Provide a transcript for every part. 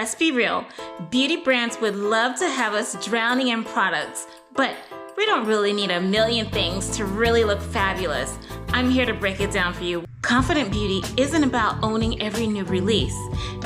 let's be real. Beauty brands would love to have us drowning in products, but we don't really need a million things to really look fabulous. I'm here to break it down for you. Confident beauty isn't about owning every new release.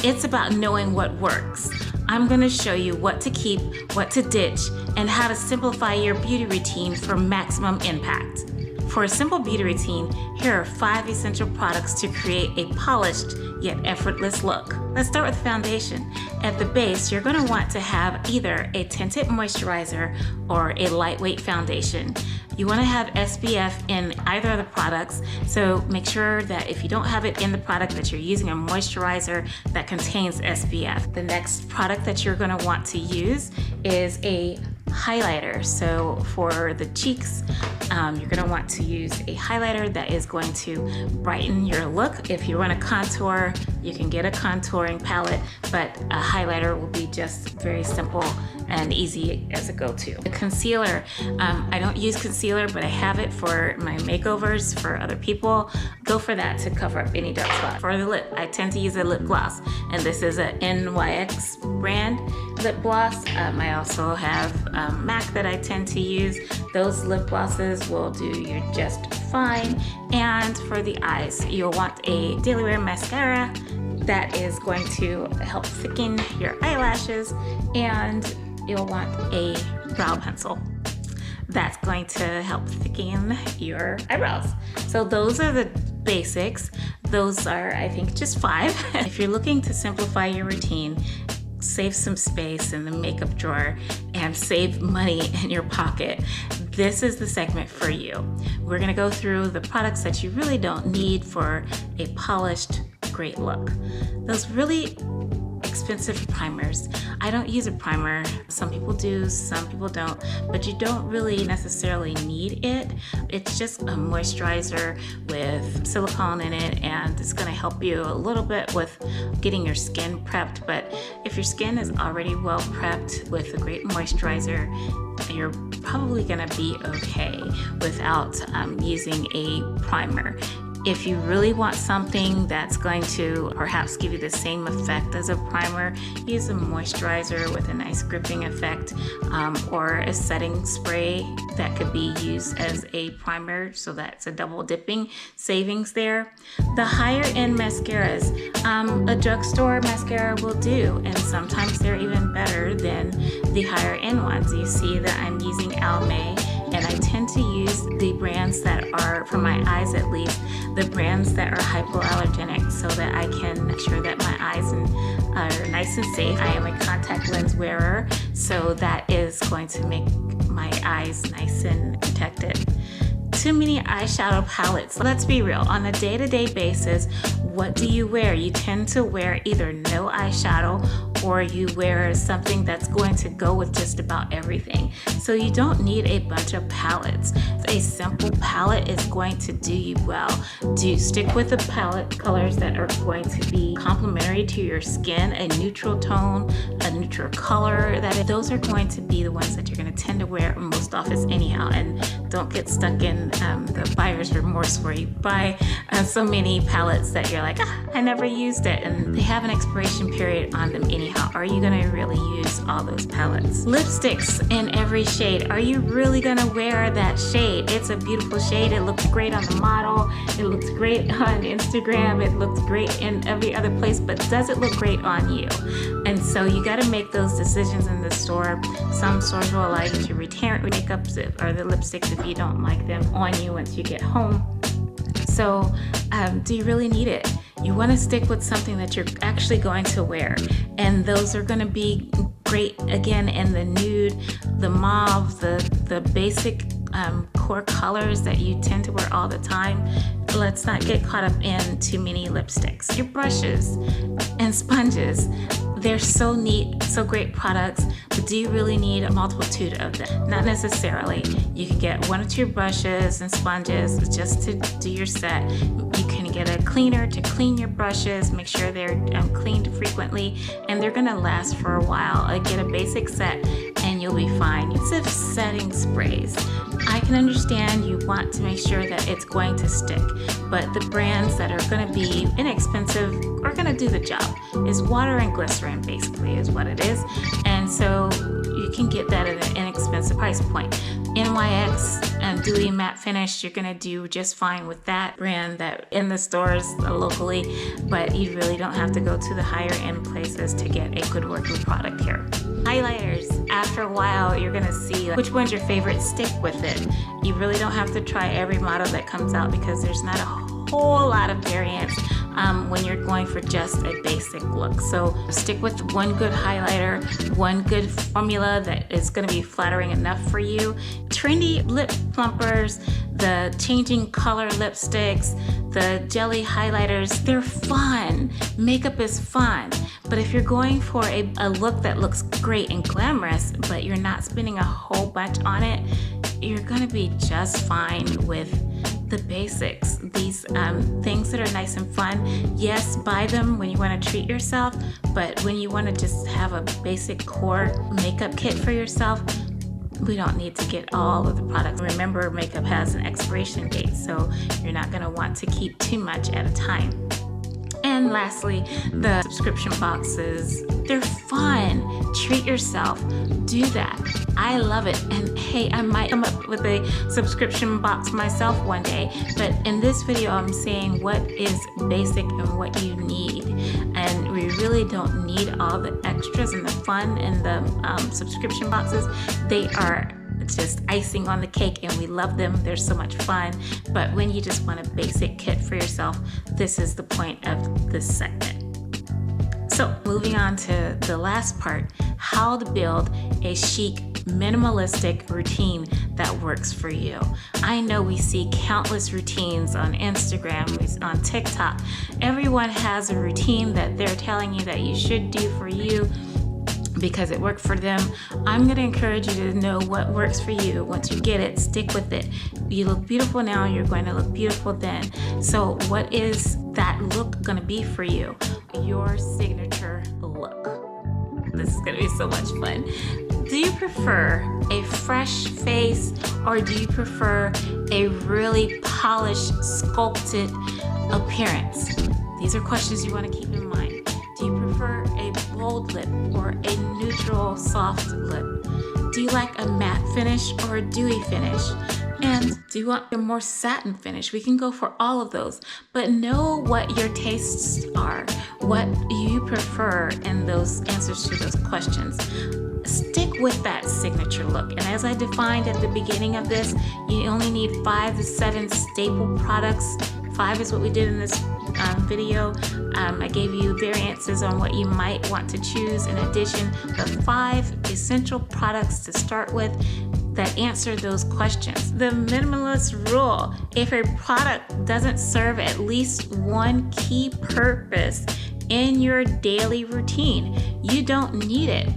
It's about knowing what works. I'm going to show you what to keep, what to ditch, and how to simplify your beauty routine for maximum impact. For a simple beauty routine, here are 5 essential products to create a polished yet effortless look. Let's start with foundation. At the base, you're going to want to have either a tinted moisturizer or a lightweight foundation. You want to have SPF in either of the products, so make sure that if you don't have it in the product that you're using a moisturizer that contains SPF. The next product that you're going to want to use is a highlighter. So for the cheeks, you're going to want to use a highlighter that is going to brighten your look. If you want to contour, you can get a contouring palette, but a highlighter will be just very simple and easy as a go-to. The concealer, I don't use concealer, but I have it for my makeovers for other people. Go for that to cover up any dark spots. For the lip, I tend to use a lip gloss, and this is a NYX brand lip gloss. I also have MAC that I tend to use. Those lip glosses will do you just fine. And for the eyes, you'll want a daily wear mascara that is going to help thicken your eyelashes, and you'll want a brow pencil that's going to help thicken your eyebrows. So those are the basics. Those are, I think, just 5. If you're looking to simplify your routine, save some space in the makeup drawer, and save money in your pocket, this is the segment for you. We're gonna go through the products that you really don't need for a polished, great look. Those really expensive primers. I don't use a primer. Some people do, some people don't, but you don't really necessarily need it. It's just a moisturizer with silicone in it, and it's gonna help you a little bit with getting your skin prepped. But if your skin is already well prepped with a great moisturizer, you're probably gonna be okay without using a primer. If you really want something that's going to perhaps give you the same effect as a primer, use a moisturizer with a nice gripping effect, or a setting spray that could be used as a primer, so that's a double dipping savings there. The higher end mascaras, a drugstore mascara will do, and sometimes they're even better than the higher end ones. You see that I'm using Almay, and I tend to use the brands that are, for my eyes at least, the brands that are hypoallergenic, so that I can make sure that my eyes are nice and safe. I am a contact lens wearer, so that is going to make my eyes nice and protected. Too many eyeshadow palettes. Let's be real, on a day-to-day basis, what do you wear? You tend to wear either no eyeshadow, or you wear something that's going to go with just about everything. So you don't need a bunch of palettes. A simple palette is going to do you well. Do stick with the palette colors that are going to be complementary to your skin, a neutral tone, a neutral color. Those are going to be the ones that you're going to tend to wear most often anyhow, and don't get stuck in the buyer's remorse where you buy so many palettes that you're like, I never used it, and they have an expiration period on them anyhow. Are you gonna really use all those palettes? Lipsticks in every shade. Are you really gonna wear that shade? It's a beautiful shade. It looks great on the model. It looks great on Instagram. It looks great in every other place, but does it look great on you? And so you gotta make those decisions in the store. Some stores will allow you to return makeups or the lipsticks if you don't like them on you once you get home. So do you really need it? You want to stick with something that you're actually going to wear, and those are going to be great again in the nude, the mauve, the basic core colors that you tend to wear all the time. Let's not get caught up in too many lipsticks. Your brushes and sponges, they're so neat, so great products, but do you really need a multitude of them? Not necessarily. You can get 1 or 2 brushes and sponges just to do your set. You can get a cleaner to clean your brushes, make sure they're cleaned frequently, and they're gonna last for a while. Get a basic set and you'll be fine. Use of setting sprays. I can understand you want to make sure that it's going to stick, but the brands that are gonna be inexpensive are gonna do the job. It's water and glycerin basically is what it is. And so you can get that at an inexpensive price point. NYX and Dewy Matte Finish, you're gonna do just fine with that brand that in the stores locally, but you really don't have to go to the higher end places to get a good working product here. Highlighters, after a while you're gonna see which one's your favorite, stick with it. You really don't have to try every model that comes out because there's not a whole lot of variance when you're going for just a basic look. So stick with one good highlighter, one good formula that is going to be flattering enough for you. Trendy lip plumpers, the changing color lipsticks, the jelly highlighters, they're fun. Makeup is fun. But if you're going for a look that looks great and glamorous, but you're not spending a whole bunch on it, you're going to be just fine with the basics. These things that are nice and fun, yes, buy them when you want to treat yourself, but when you want to just have a basic core makeup kit for yourself, we don't need to get all of the products. Remember, makeup has an expiration date, so you're not going to want to keep too much at a time. And lastly, the subscription boxes. They're fun. Treat yourself. Do that. I love it. And hey, I might come up with a subscription box myself one day. But in this video, I'm saying what is basic and what you need. And we really don't need all the extras and the fun in the subscription boxes. They are just icing on the cake and we love them. They're so much fun. But when you just want a basic kit for yourself, this is the point of this segment. So moving on to the last part, how to build a chic, minimalistic routine that works for you. I know we see countless routines on Instagram, on TikTok. Everyone has a routine that they're telling you that you should do for you because it worked for them. I'm going to encourage you to know what works for you. Once you get it, stick with it. You look beautiful now, you're going to look beautiful then. So what is that look going to be for you? Your signature look. This is going to be so much fun. Do you prefer a fresh face or do you prefer a really polished, sculpted appearance? These are questions you want to keep in mind. Do you prefer a bold lip or a neutral soft lip? Do you like a matte finish or a dewy finish? And do you want a more satin finish? We can go for all of those, but know what your tastes are, what you prefer in those answers to those questions. Stick with that signature look. And as I defined at the beginning of this, you only need 5 to 7 staple products. 5 is what we did in this video. I gave you variances on what you might want to choose in addition, but 5 essential products to start with that answer those questions. The minimalist rule: if a product doesn't serve at least one key purpose in your daily routine, you don't need it.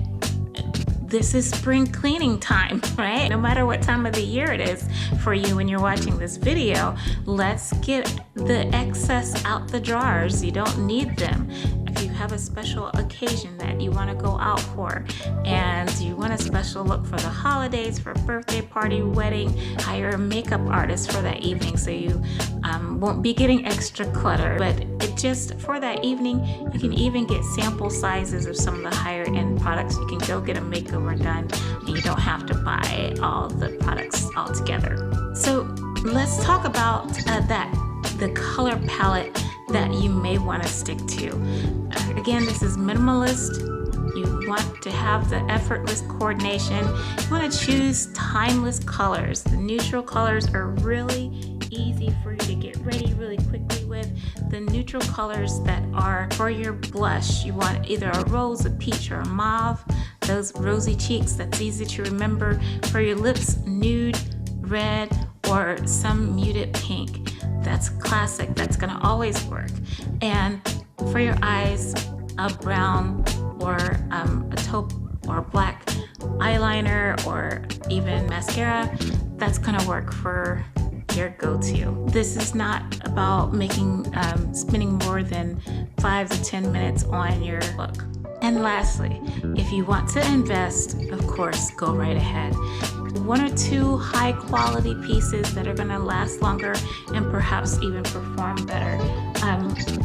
This is spring cleaning time, right? No matter what time of the year it is for you when you're watching this video, let's get the excess out the drawers. You don't need them. If you have a special occasion that you want to go out for and you want a special look for the holidays, for a birthday party, wedding, hire a makeup artist for that evening so you won't be getting extra clutter. But it just for that evening, you can even get sample sizes of some of the higher end products. You can go get a makeover done and you don't have to buy all the products all together. So let's talk about the color palette that you may want to stick to. Again, this is minimalist. You want to have the effortless coordination. You want to choose timeless colors. The neutral colors are really easy for you to get ready really quickly with. The neutral colors that are for your blush, you want either a rose, a peach, or a mauve. Those rosy cheeks, that's easy to remember. For your lips, nude, red, or some muted pink. That's classic. That's going to always work. And for your eyes, a brown or a taupe or black eyeliner or even mascara, that's going to work for your go-to. This is not about spending more than 5 to 10 minutes on your look. And lastly, if you want to invest, of course, go right ahead. 1 or 2 high quality pieces that are gonna last longer and perhaps even perform better.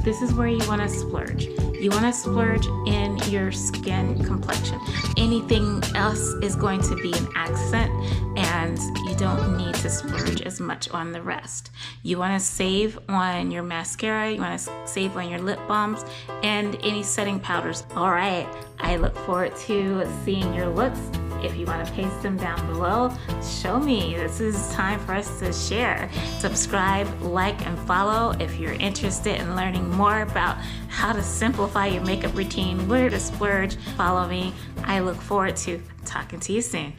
This is where you wanna splurge. You wanna splurge in your skin complexion. Anything else is going to be an accent, and you don't need to splurge as much on the rest. You wanna save on your mascara, you wanna save on your lip balms, and any setting powders. All right, I look forward to seeing your looks. If you want to paste them down below, show me. This is time for us to share. Subscribe, like, and follow if you're interested in learning more about how to simplify your makeup routine, where to splurge. Follow me. I look forward to talking to you soon.